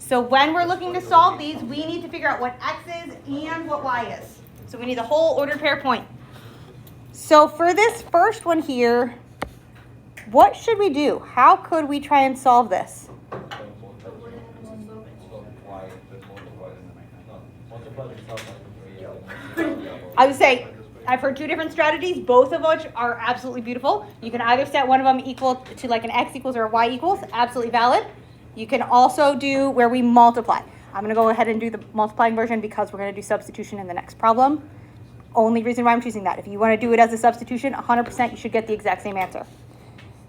So when we're looking to solve these, we need to figure out what x is and what y is. So we need the whole ordered pair point. So for this first one here, what should we do? How could we try and solve this? I would say I've heard two different strategies, both of which are absolutely beautiful. You can either set one of them equal to like an x equals or a y equals, absolutely valid. You can also do where we multiply. I'm going to go ahead and do the multiplying version because we're going to do substitution in the next problem. Only reason why I'm choosing that. If you want to do it as a substitution, 100% you should get the exact same answer.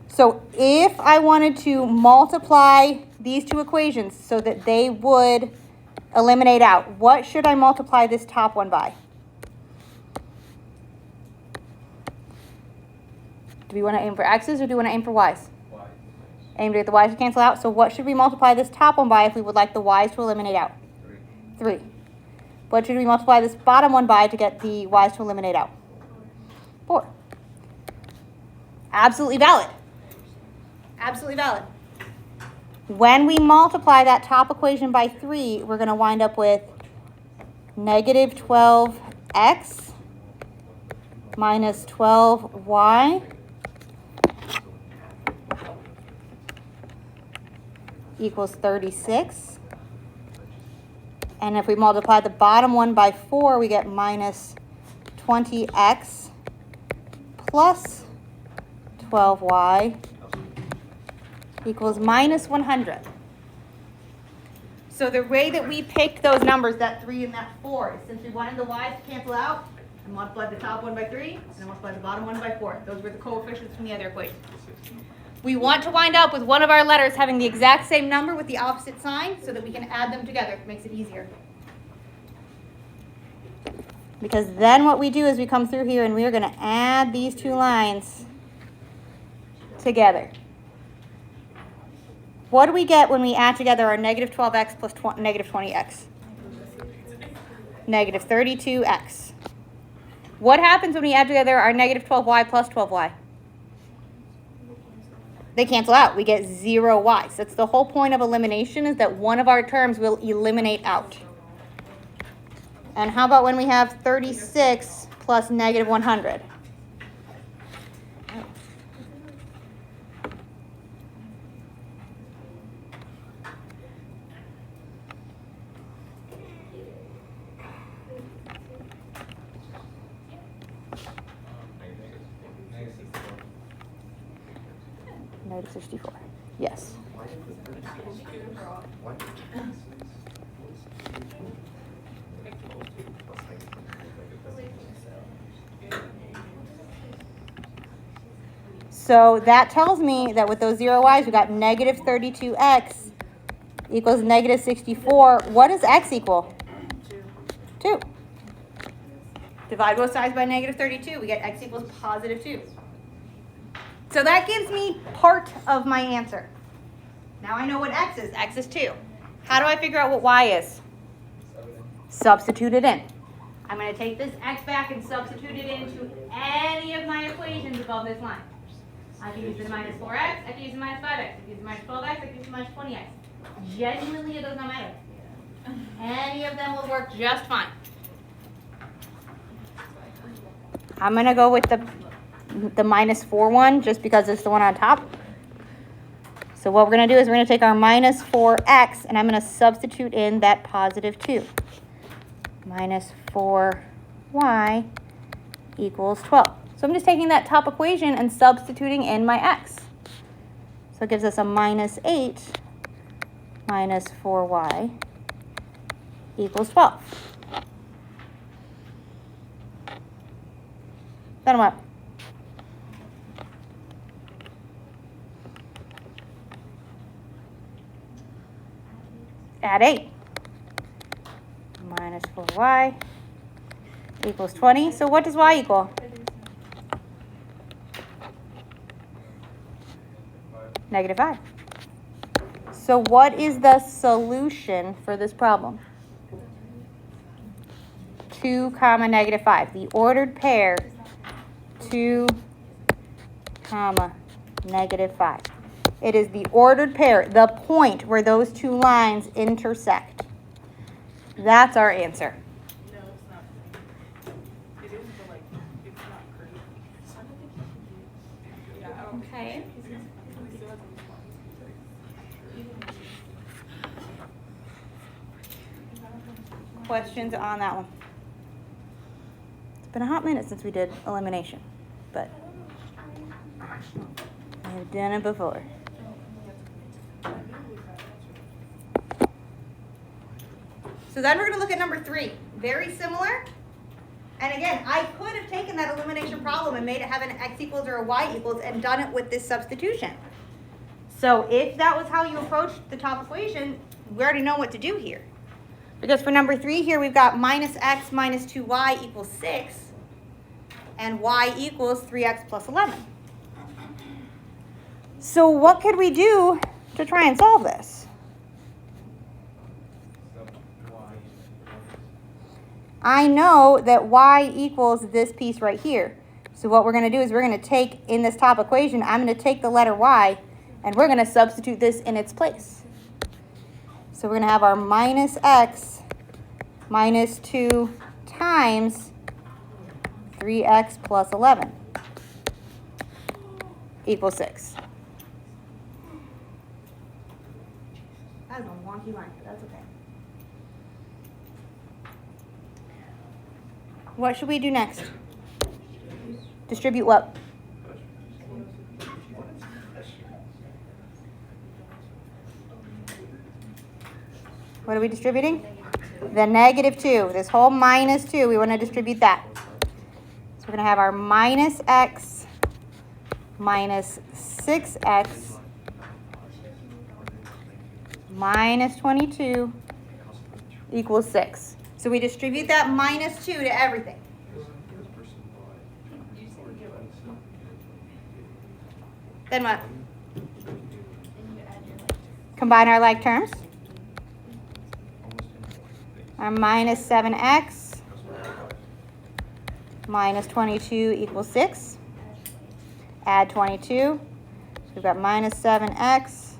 So if I wanted to multiply these two equations so that they would eliminate out, what should I multiply this top one by? Do we want to aim for x's or do we want to aim for y's? Y. Aim to get the y's to cancel out. So what should we multiply this top one by if we would like the y's to eliminate out? 3. What should we multiply this bottom one by to get the y's to eliminate out? 4. Absolutely valid. Absolutely valid. When we multiply that top equation by 3, we're going to wind up with negative 12x minus 12y equals 36. And if we multiply the bottom one by 4, we get minus 20x plus 12y equals minus 100. So the way that we picked those numbers, that 3 and that 4, is since we wanted the y's to cancel out, I multiplied the top one by 3, and I multiplied the bottom one by 4. Those were the coefficients from the other equation. We want to wind up with one of our letters having the exact same number with the opposite sign so that we can add them together. It makes it easier. Because then what we do is we come through here and we are going to add these two lines together. What do we get when we add together our negative 12x plus negative 20x? Negative 32x. What happens when we add together our negative 12y plus 12y? They cancel out. We get 0y. So that's the whole point of elimination, is that one of our terms will eliminate out. And how about when we have 36 plus negative 100? Negative 64. Yes. So that tells me that with those 0 y's, we got negative 32x equals negative 64. What does x equal? 2. Divide both sides by negative 32. We get x equals positive 2. So that gives me part of my answer. Now I know what x is. X is 2. How do I figure out what y is? Substitute it in. I'm going to take this x back and substitute it into any of my equations above this line. I can use the minus 4x, I can use the minus 5x, I can use the minus 12x, I can use the minus 20x. Genuinely, it does not matter. Any of them will work just fine. I'm going to go with the minus 4 one just because it's the one on top. So what we're going to do is we're going to take our minus 4x and I'm going to substitute in that positive 2. Minus 4y equals 12. So I'm just taking that top equation and substituting in my x. So it gives us a minus 8 minus 4y equals 12. Then what? Add 8. Minus 4y equals 20. So what does y equal? Negative 5. So what is the solution for this problem? 2 comma negative 5. The ordered pair 2 comma negative 5. It is the ordered pair, the point where those two lines intersect. That's our answer. No, it's not. It is, but like, it's not great. Yeah, I don't. Okay. Questions on that one? It's been a hot minute since we did elimination, but I've done it before. So then we're going to look at number 3. Very similar. And again, I could have taken that elimination problem and made it have an x equals or a y equals and done it with this substitution. So if that was how you approached the top equation, we already know what to do here. Because for number 3 here, we've got minus x minus 2y equals 6. And y equals 3x plus 11. So what could we do to try and solve this? I know that y equals this piece right here. So what we're going to do is we're going to take, in this top equation, I'm going to take the letter y, and we're going to substitute this in its place. So we're going to have our minus x minus 2 times 3x plus 11 equals 6. That is a wonky line, but that's okay. What should we do next? Distribute what? What are we distributing? The negative 2. This whole minus 2, we want to distribute that. So we're going to have our minus x minus 6x minus 22 equals 6. So we distribute that minus 2 to everything. Then what? Combine our like terms. Our minus 7x minus 22 equals 6. Add 22. So we've got minus 7x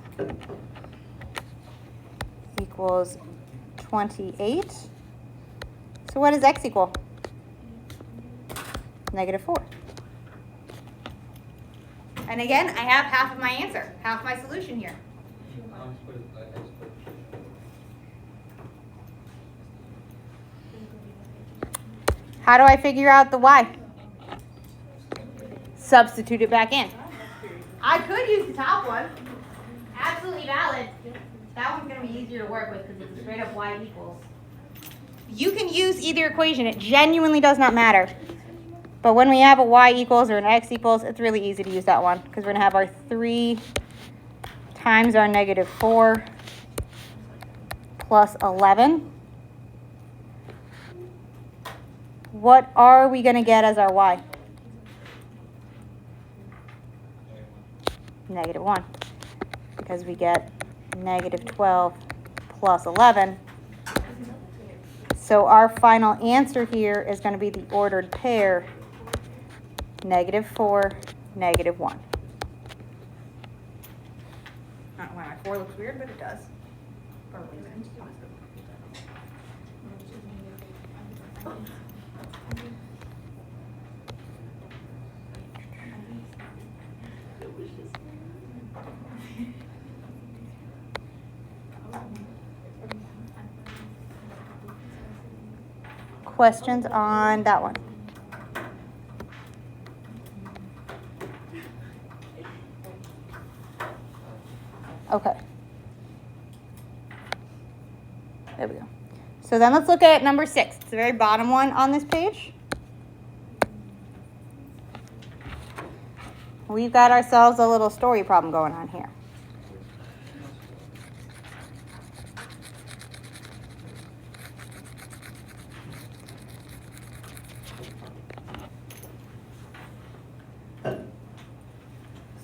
equals 28. So what does x equal? Negative 4. And again, I have half of my answer, half my solution here. How do I figure out the y? Substitute it back in. I could use the top one. Absolutely valid. That one's going to be easier to work with because it's a straight up y equals. You can use either equation. It genuinely does not matter. But when we have a y equals or an x equals, it's really easy to use that one because we're going to have our 3 times our negative 4 plus 11. What are we going to get as our y? Negative 1. Because we get negative 12 plus 11. So our final answer here is going to be the ordered pair, negative 4, negative 1. I don't know why my 4 looks weird, but it does. Questions on that one? Okay. There we go. So then let's look at number 6. It's the very bottom one on this page. We've got ourselves a little story problem going on here.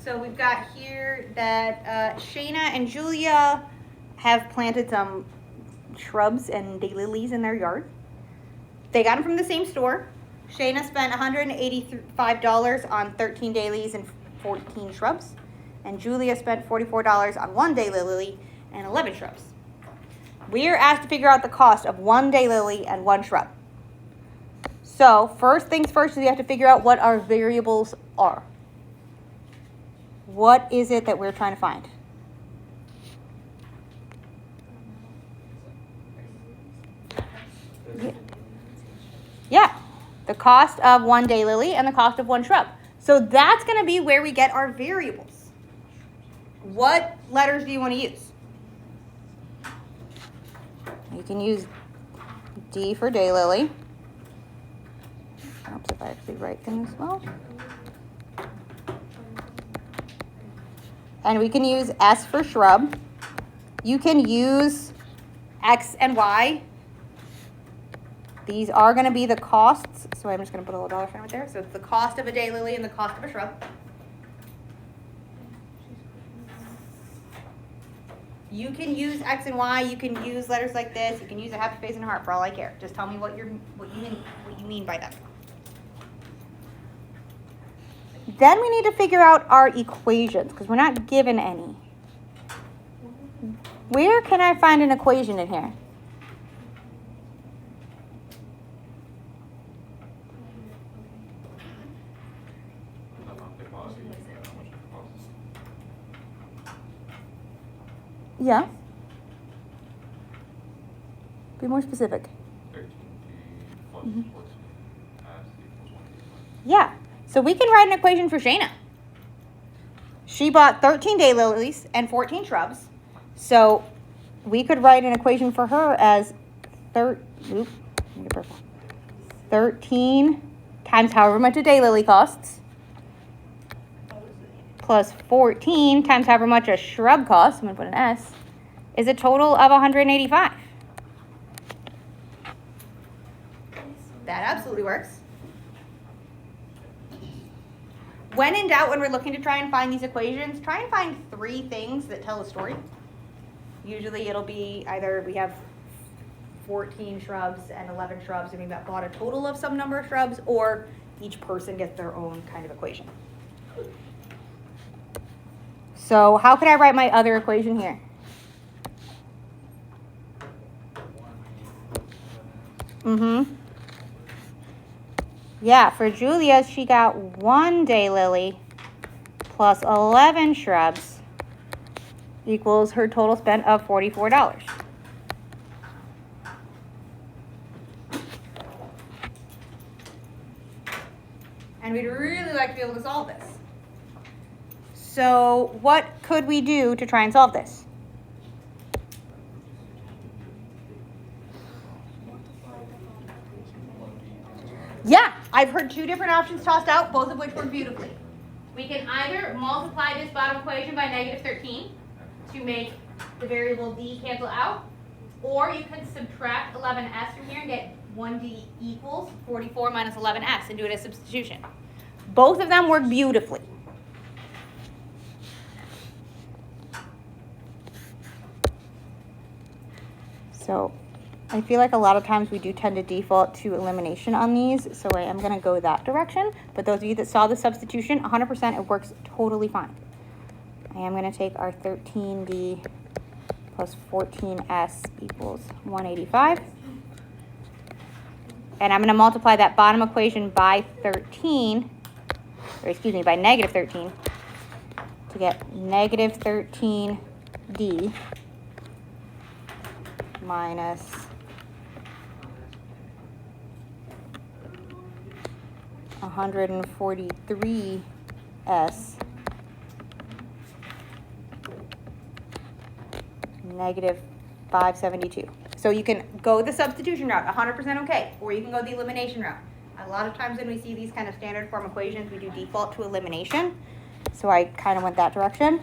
So we've got here that Shayna and Julia have planted some shrubs and daylilies in their yard. They got them from the same store. Shayna spent $185 on 13 dailies and 14 shrubs. and Julia spent $44 on 1 daylily and 11 shrubs. We are asked to figure out the cost of 1 daylily and 1 shrub. So first things first is we have to figure out what our variables are. What is it that we're trying to find? Yeah, the cost of 1 daylily and the cost of 1 shrub. So that's going to be where we get our variables. What letters do you want to use? You can use D for daylily. Oops, if I actually write them as well. And we can use S for shrub. You can use X and Y. These are going to be the costs. So I'm just going to put a little dollar sign right there. So it's the cost of a daylily and the cost of a shrub. You can use X and Y. You can use letters like this. You can use a happy face and a heart for all I care. Just tell me what you mean by that. Then we need to figure out our equations because we're not given any. Where can I find an equation in here? Yeah. Be more specific. 13D plus 14 equals 1. Yeah. So we can write an equation for Shayna. She bought 13 daylilies and 14 shrubs. So we could write an equation for her as 13 times however much a daylily costs plus 14 times however much a shrub costs, I'm going to put an S, is a total of 185. That absolutely works. When in doubt, when we're looking to try and find these equations, try and find 3 things that tell a story. Usually it'll be either we have 14 shrubs and 11 shrubs and we bought a total of some number of shrubs, or each person gets their own kind of equation. So how could I write my other equation here? Yeah, for Julia, she got 1 daylily plus 11 shrubs equals her total spent of $44. And we'd really like to be able to solve this. So what could we do to try and solve this? Yeah, I've heard 2 different options tossed out, both of which work beautifully. We can either multiply this bottom equation by negative 13 to make the variable d cancel out, or you can subtract 11s from here and get 1d equals 44 minus 11s and do it as substitution. Both of them work beautifully. So I feel like a lot of times we do tend to default to elimination on these, so I am going to go that direction. But those of you that saw the substitution, 100%, it works totally fine. I am going to take our 13D plus 14S equals 185. And I'm going to multiply that bottom equation by 13, or excuse me, by negative 13, to get negative 13D minus 143S negative 572. So you can go the substitution route, 100% okay, or you can go the elimination route. A lot of times when we see these kind of standard form equations, we do default to elimination. So I kind of went that direction.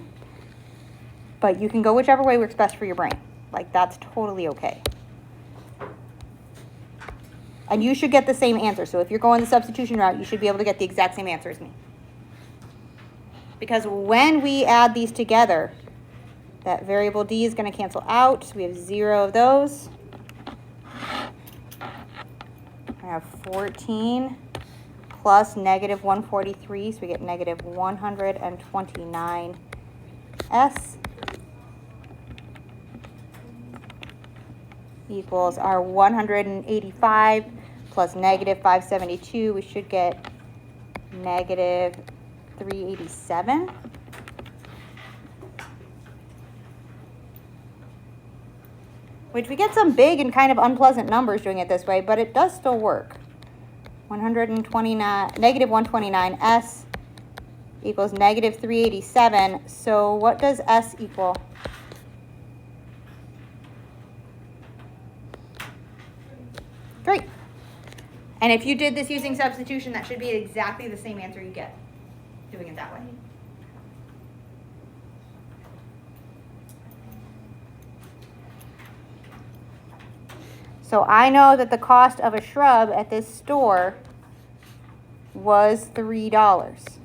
But you can go whichever way works best for your brain. Like, that's totally okay. And you should get the same answer. So if you're going the substitution route, you should be able to get the exact same answer as me. Because when we add these together, that variable d is going to cancel out. So we have 0 of those. I have 14 plus negative 143. So we get negative 129 S equals our 185 plus negative 572. We should get negative 387. Which we get some big and kind of unpleasant numbers doing it this way, but it does still work. 129, negative 129S equals negative 387. So what does S equal? Great. And if you did this using substitution, that should be exactly the same answer you get doing it that way. So I know that the cost of a shrub at this store was $3.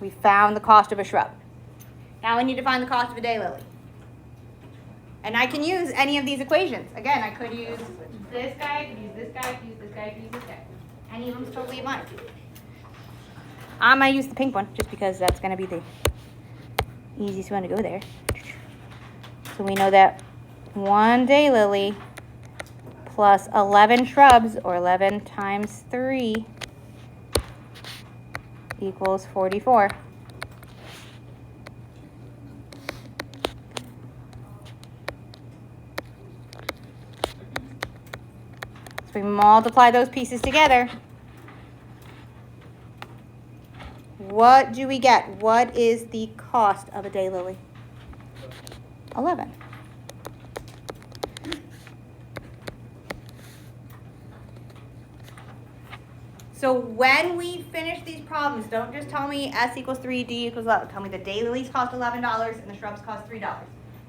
We found the cost of a shrub. Now we need to find the cost of a daylily. And I can use any of these equations. Again, I could use this guy, I could use this guy, I could use this guy, I could use this guy. Any of them is totally fine. I'm going to use the pink one just because that's going to be the easiest one to go there. So we know that 1 daylily plus 11 shrubs, or 11 times 3, equals 44. So we multiply those pieces together. What do we get? What is the cost of a daylily? 11. So when we finish these problems, don't just tell me S equals 3, D equals 11. Tell me the daylilies cost $11 and the shrubs cost $3.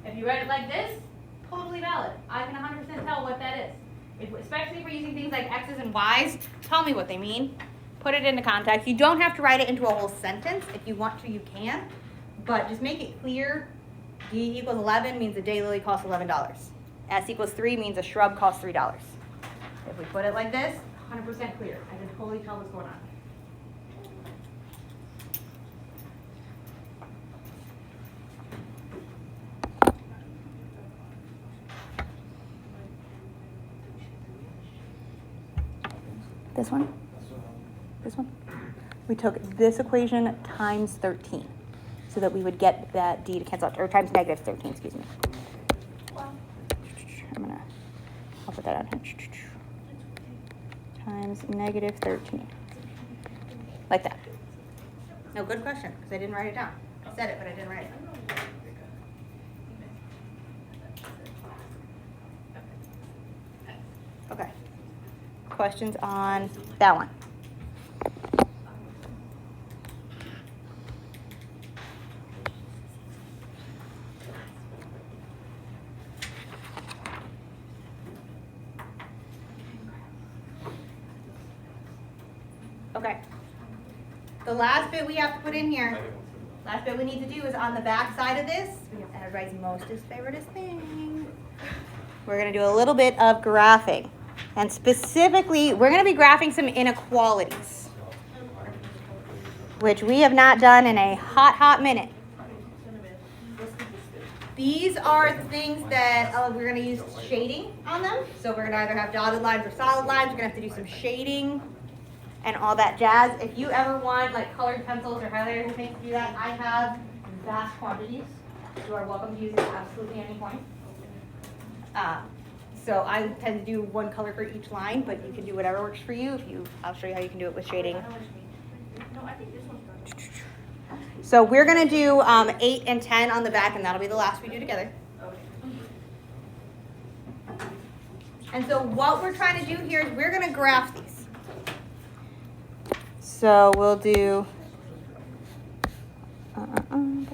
If you read it like this, totally valid. I can 100% tell what that is. Especially if we're using things like X's and Y's, tell me what they mean. Put it into context. You don't have to write it into a whole sentence. If you want to, you can. But just make it clear. D equals 11 means a daylily costs $11. S equals 3 means a shrub costs $3. If we put it like this, 100% clear. I can totally tell what's going on. This one? This one? We took this equation times 13 so that we would get that D to cancel out, or times negative 13, excuse me. I'll put that on here. Times negative 13. Like that. No, good question, because I didn't write it down. I said it, but I didn't write it. Okay. Questions on that one? Okay. The last bit we have to put in here, last bit we need to do is on the back side of this, everybody's mostest favoriteest thing. We're going to do a little bit of graphing. And specifically, we're going to be graphing some inequalities, which we have not done in a hot minute. These are things that we're going to use shading on them. So we're going to either have dotted lines or solid lines. We're going to have to do some shading and all that jazz. If you ever want like colored pencils or highlighters and things to do that, I have vast quantities. You are welcome to use it at absolutely any point. So I tend to do one color for each line, but you can do whatever works for you. I'll show you how you can do it with shading. So we're gonna do 8 and 10 on the back, and that'll be the last we do together. And so what we're trying to do here is we're gonna graph these. So we'll do, I'm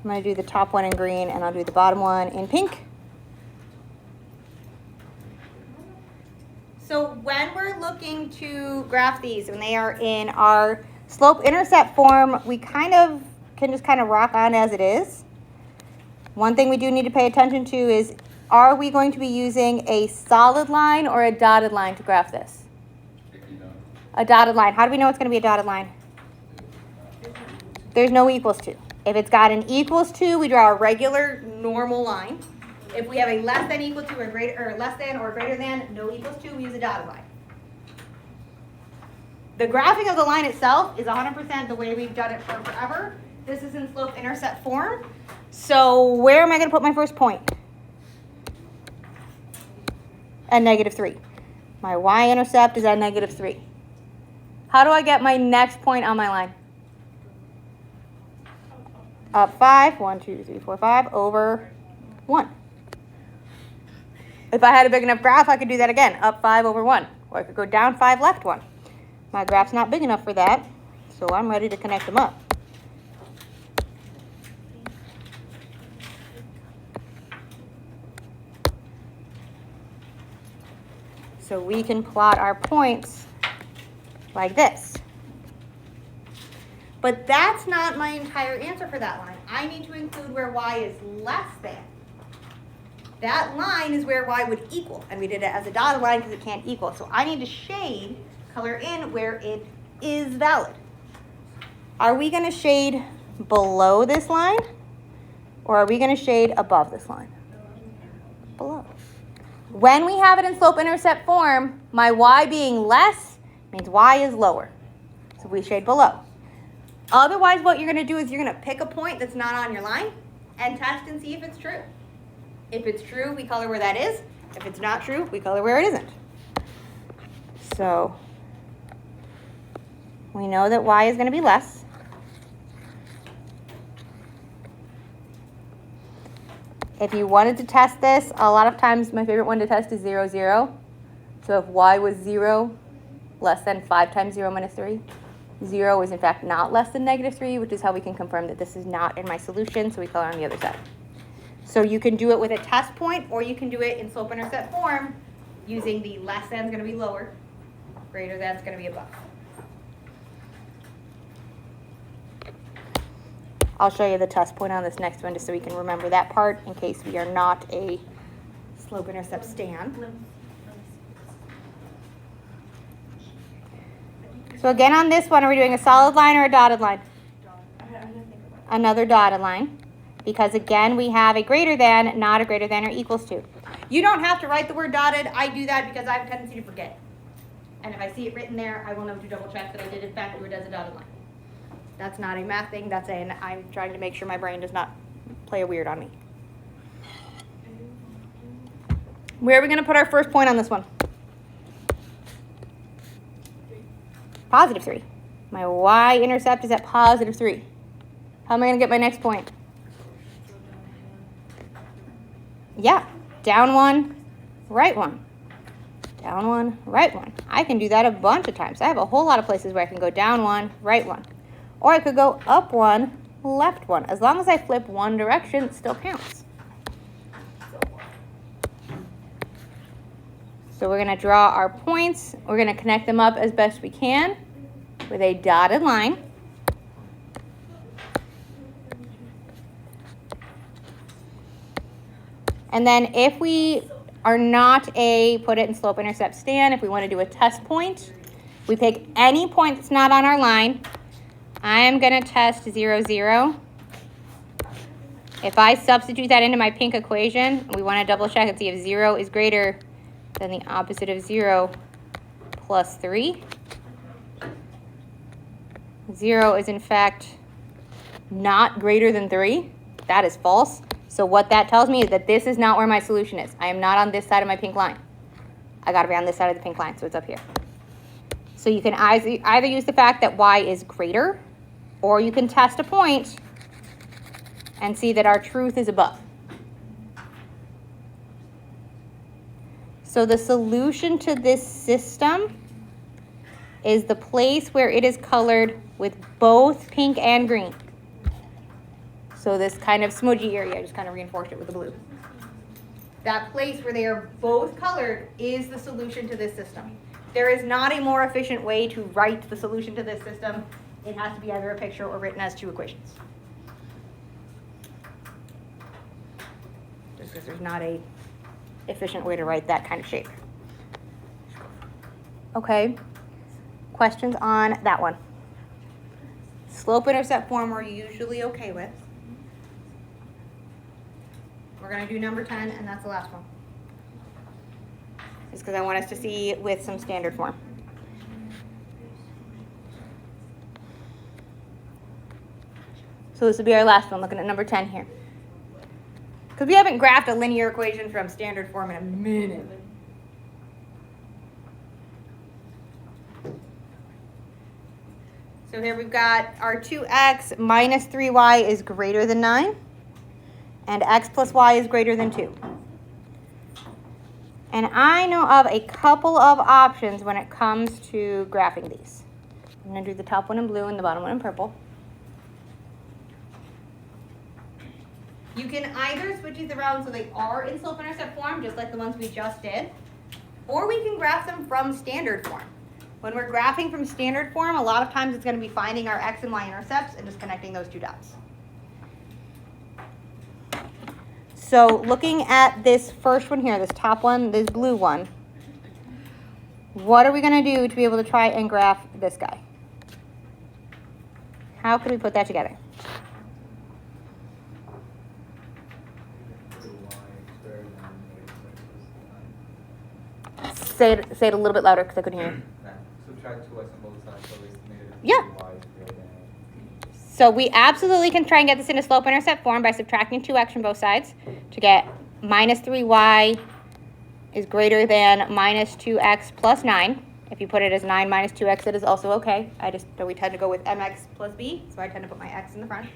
gonna do the top one in green, and I'll do the bottom one in pink. So when we're looking to graph these, when they are in our slope-intercept form, we can just rock on as it is. One thing we do need to pay attention to is, are we going to be using a solid line or a dotted line to graph this? A dotted line. How do we know it's going to be a dotted line? There's no equals to. If it's got an equals to, we draw a regular normal line. If we have a less than equal to or greater, or less than or greater than, no equals to, we use a dotted line. The graphing of the line itself is 100% the way we've done it for forever. This is in slope-intercept form. So where am I going to put my first point? At -3. My y-intercept is at -3. How do I get my next point on my line? Up 5, 1, 2, 3, 4, 5, over 1. If I had a big enough graph, I could do that again. Up 5 over 1. Or I could go down 5, left 1. My graph's not big enough for that, so I'm ready to connect them up. So we can plot our points like this. But that's not my entire answer for that line. I need to include where y is less than. That line is where y would equal, and we did it as a dotted line because it can't equal. So I need to shade, color in where it is valid. Are we going to shade below this line, or are we going to shade above this line? Below. When we have it in slope-intercept form, my y being less means y is lower. So we shade below. Otherwise, what you're going to do is you're going to pick a point that's not on your line and test and see if it's true. If it's true, we color where that is. If it's not true, we color where it isn't. So we know that y is going to be less. If you wanted to test this, a lot of times my favorite one to test is 0, 0. So if y was 0, less than 5 times 0 minus 3, 0 is in fact not less than -3, which is how we can confirm that this is not in my solution, so we color on the other side. So you can do it with a test point, or you can do it in slope-intercept form using the less than is going to be lower, greater than is going to be above. I'll show you the test point on this next one just so we can remember that part in case we are not a slope-intercept stan. So again on this one, are we doing a solid line or a dotted line? Another dotted line. Because again, we have a greater than, not a greater than or equals to. You don't have to write the word dotted. I do that because I have a tendency to forget. And if I see it written there, I will know to double check that I did in fact do it as a dotted line. That's not a math thing. That's I'm trying to make sure my brain does not play a weird on me. Where are we going to put our first point on this one? +3. My y-intercept is at +3. How am I going to get my next point? Yeah, down 1, right 1. Down 1, right 1. I can do that a bunch of times. I have a whole lot of places where I can go down 1, right 1. Or I could go up 1, left 1. As long as I flip one direction, it still counts. So we're going to draw our points. We're going to connect them up as best we can with a dotted line. And then if we are not put it in slope-intercept stan, if we want to do a test point, we pick any point that's not on our line. I am going to test 0, 0. If I substitute that into my pink equation, we want to double check and see if 0 is greater than the opposite of 0 plus 3. 0 is in fact not greater than 3. That is false. So what that tells me is that this is not where my solution is. I am not on this side of my pink line. I got to be on this side of the pink line, so it's up here. So you can either use the fact that y is greater, or you can test a point and see that our truth is above. So the solution to this system is the place where it is colored with both pink and green. So this kind of smudgy area, I just kind of reinforced it with the blue. That place where they are both colored is the solution to this system. There is not a more efficient way to write the solution to this system. It has to be either a picture or written as 2 equations. Just because there's not a efficient way to write that kind of shape. Okay, questions on that one? slope-intercept form we're usually okay with. We're gonna do number 10, and that's the last one. Just because I want us to see with some standard form. So this will be our last one, looking at number 10 here. Because we haven't graphed a linear equation from standard form in a minute. So here we've got our 2x minus 3y is greater than 9. And x plus y is greater than 2. And I know of a couple of options when it comes to graphing these. I'm going to do the top one in blue and the bottom one in purple. You can either switch these around so they are in slope-intercept form, just like the ones we just did, or we can graph them from standard form. When we're graphing from standard form, a lot of times it's going to be finding our x and y intercepts and just connecting those two dots. So looking at this first one here, this top one, this blue one, what are we going to do to be able to try and graph this guy? How could we put that together? Say it a little bit louder because I couldn't hear you. Subtract 2x on both sides, so it's negative Yeah. 3y is greater than. So we absolutely can try and get this into slope-intercept form by subtracting 2x from both sides to get minus 3y is greater than minus 2x plus 9. If you put it as 9 minus 2x, it is also okay. We tend to go with mx plus b, so I tend to put my x in the front.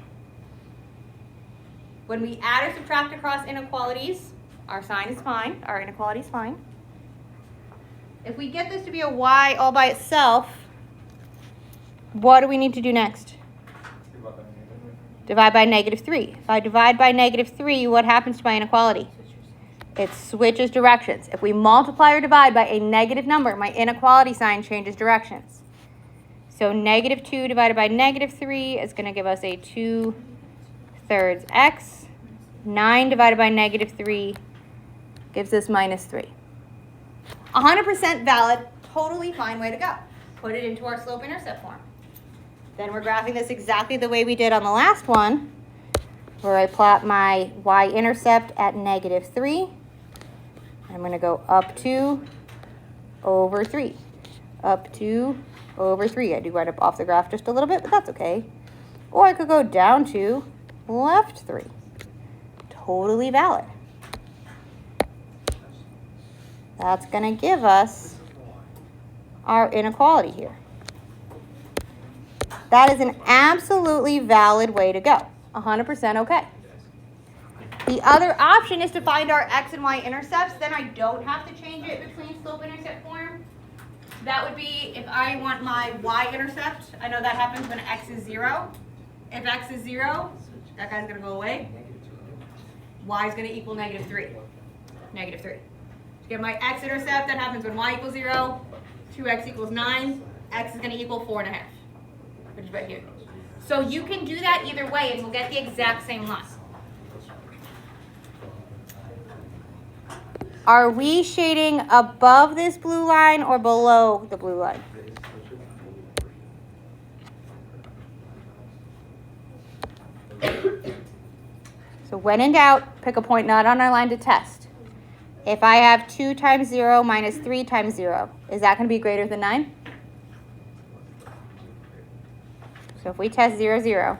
When we add or subtract across inequalities, our sign is fine, our inequality is fine. If we get this to be a y all by itself, what do we need to do next? Divide by negative 3. If I divide by negative 3, what happens to my inequality? It switches directions. If we multiply or divide by a negative number, my inequality sign changes directions. So negative 2 divided by negative 3 is going to give us a 2/3 x. 9 divided by negative 3 gives us minus 3. 100% valid, totally fine way to go. Put it into our slope-intercept form. Then we're graphing this exactly the way we did on the last one, where I plot my y-intercept at negative 3. I'm going to go up 2 over 3. Up 2 over 3. I do wind up off the graph just a little bit, but that's okay. Or I could go down 2, left 3. Totally valid. That's going to give us our inequality here. That is an absolutely valid way to go. 100% okay. The other option is to find our x and y intercepts. Then I don't have to change it between slope-intercept form. That would be if I want my y-intercept. I know that happens when x is 0. If x is 0, that guy's going to go away. Y is going to equal negative 3. Negative 3. To get my x-intercept, that happens when y equals 0. 2x equals 9. X is going to equal 4.5. Which is right here. So you can do that either way and we'll get the exact same line. Are we shading above this blue line or below the blue line? So when in doubt, pick a point not on our line to test. If I have 2 times 0 minus 3 times 0, is that going to be greater than 9? So if we test 0, 0,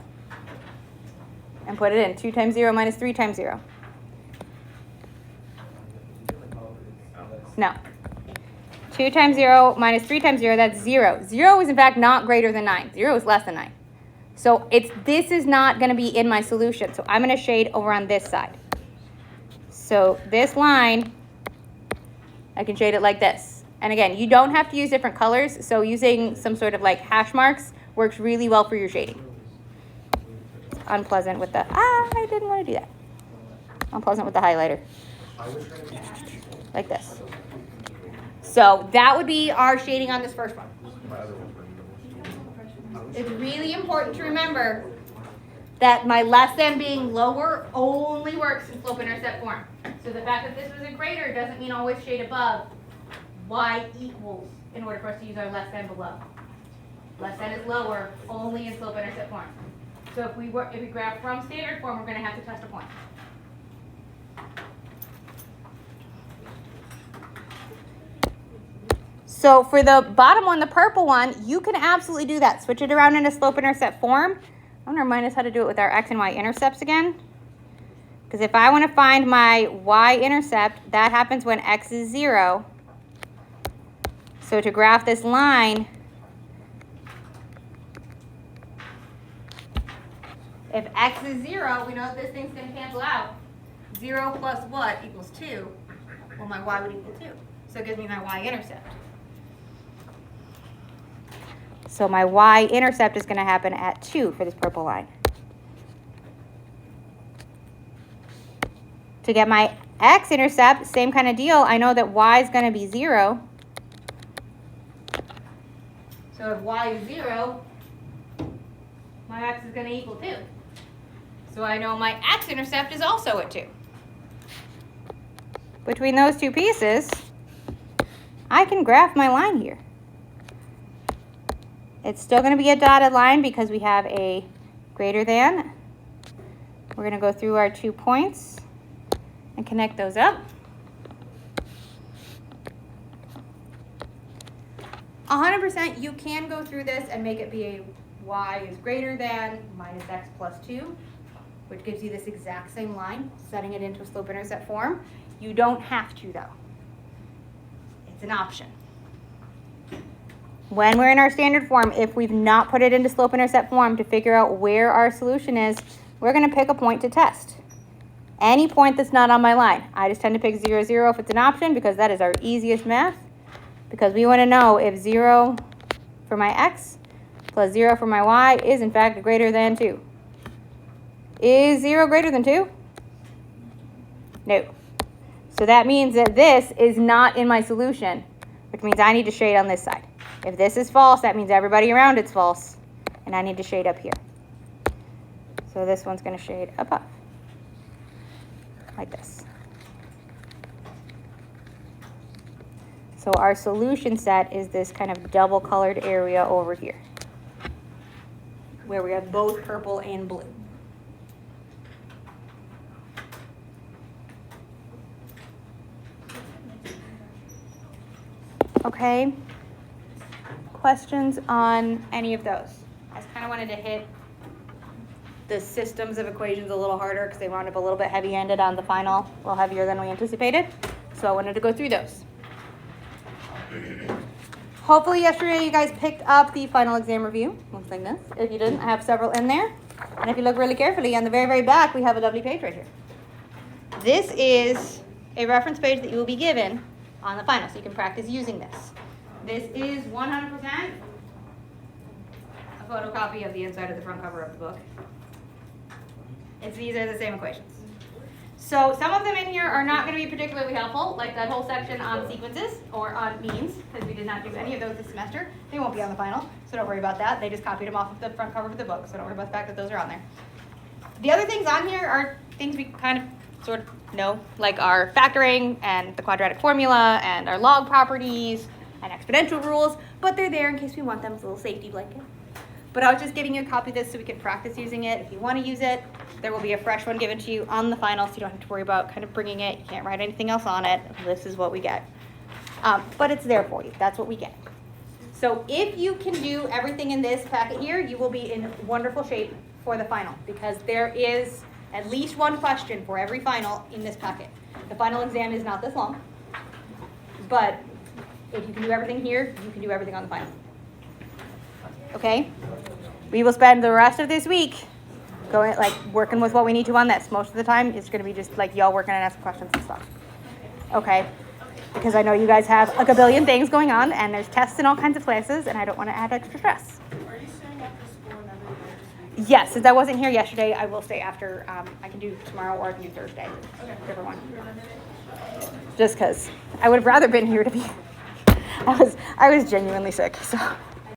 and put it in, 2 times 0 minus 3 times 0. No. 2 times 0 minus 3 times 0, that's 0. 0 is in fact not greater than 9. 0 is less than 9. So this is not going to be in my solution. So I'm going to shade over on this side. So this line, I can shade it like this. And again, you don't have to use different colors. So using some sort of like hash marks works really well for your shading. It's unpleasant with the, I didn't want to do that. Unpleasant with the highlighter. Like this. So that would be our shading on this first one. It's really important to remember that my less than being lower only works in slope-intercept form. So the fact that this was a greater doesn't mean always shade above. Y equals in order for us to use our less than below. Less than is lower, only in slope-intercept form. So if we graph from standard form, we're going to have to test a point. So for the bottom one, the purple one, you can absolutely do that. Switch it around into slope-intercept form. I'm going to remind us how to do it with our x and y intercepts again. Because if I want to find my y-intercept, that happens when x is 0. So to graph this line, if x is 0, we know that this thing's going to cancel out. 0 plus what equals 2? Well, my y would equal 2. So it gives me my y-intercept. So my y-intercept is going to happen at 2 for this purple line. To get my x-intercept, same kind of deal. I know that y is going to be 0. So if y is 0, my x is going to equal 2. So I know my x-intercept is also at 2. Between those two pieces, I can graph my line here. It's still going to be a dotted line because we have a greater than. We're going to go through our 2 points and connect those up. 100%, you can go through this and make it be a y is greater than minus x plus 2, which gives you this exact same line, setting it into a slope-intercept form. You don't have to, though. It's an option. When we're in our standard form, if we've not put it into slope-intercept form to figure out where our solution is, we're going to pick a point to test. Any point that's not on my line. I just tend to pick 0, 0 if it's an option because that is our easiest math. Because we want to know if 0 for my x plus 0 for my y is in fact greater than 2. Is 0 greater than 2? No. So that means that this is not in my solution, which means I need to shade on this side. If this is false, that means everybody around it's false, and I need to shade up here. So this one's going to shade above, like this. So our solution set is this kind of double colored area over here, where we have both purple and blue. Okay, questions on any of those? I just kind of wanted to hit the systems of equations a little harder because they wound up a little bit heavy-handed on the final, a little heavier than we anticipated. So I wanted to go through those. Hopefully yesterday you guys picked up the final exam review. Looks like this. If you didn't, I have several in there. And if you look really carefully, on the very, very back, we have a lovely page right here. This is a reference page that you will be given on the final, so you can practice using this. This is 100% a photocopy of the inside of the front cover of the book. These are the same equations. So some of them in here are not going to be particularly helpful, like that whole section on sequences or on means, because we did not do any of those this semester. They won't be on the final, so don't worry about that. They just copied them off of the front cover of the book, so don't worry about the fact that those are on there. The other things on here are things we kind of sort of know, like our factoring and the quadratic formula and our log properties and exponential rules, but they're there in case we want them as a little safety blanket. But I was just giving you a copy of this so we can practice using it. If you want to use it, there will be a fresh one given to you on the final, so you don't have to worry about kind of bringing it. You can't write anything else on it. This is what we get. But it's there for you. That's what we get. So if you can do everything in this packet here, you will be in wonderful shape for the final, because there is at least one question for every final in this packet. The final exam is not this long, but if you can do everything here, you can do everything on the final. Okay? We will spend the rest of this week going, like, working with what we need to on this. Most of the time, it's going to be just like y'all working and asking questions and stuff. Okay? Because I know you guys have a gabillion things going on, and there's tests in all kinds of places, and I don't want to add extra stress. Are you staying after school another day this week? Yes, since I wasn't here yesterday, I will stay after. I can do tomorrow or I can do Thursday. Okay. Whichever one. Remember it? Just because I would have rather been here to be. I was genuinely sick, so.